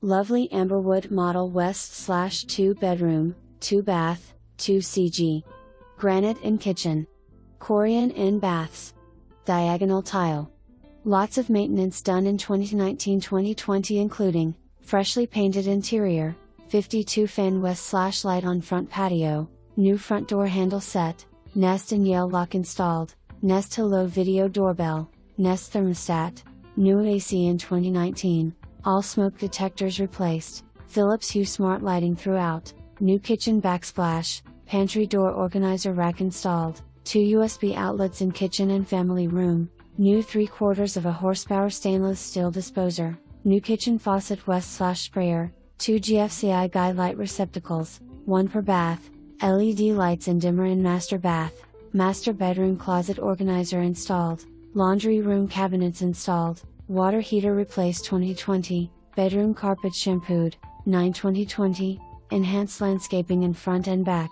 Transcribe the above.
Lovely Amberwood model West/2 bedroom, 2 bath, 2 CG. Granite in kitchen. Corian in baths. Diagonal tile. Lots of maintenance done in 2019-2020 including, freshly painted interior, 52 fan west/light on front patio, new front door handle set, Nest and Yale Lock installed, Nest Hello Video Doorbell, Nest Thermostat, new AC in 2019, all smoke detectors replaced, Phillips Hue smart lighting throughout, new kitchen backsplash, pantry door organizer rack installed, 2 USB outlets in kitchen and family room, new 3/4 of a horsepower stainless steel disposer, new kitchen faucet west/sprayer, 2 GFCI Guidelight receptacles, 1 per bath, LED lights and dimmer in master bath, master bedroom closet organizer installed, laundry room cabinets installed, water heater replaced 2020, bedroom carpet shampoo'd, 9/2020, enhanced landscaping in front and back.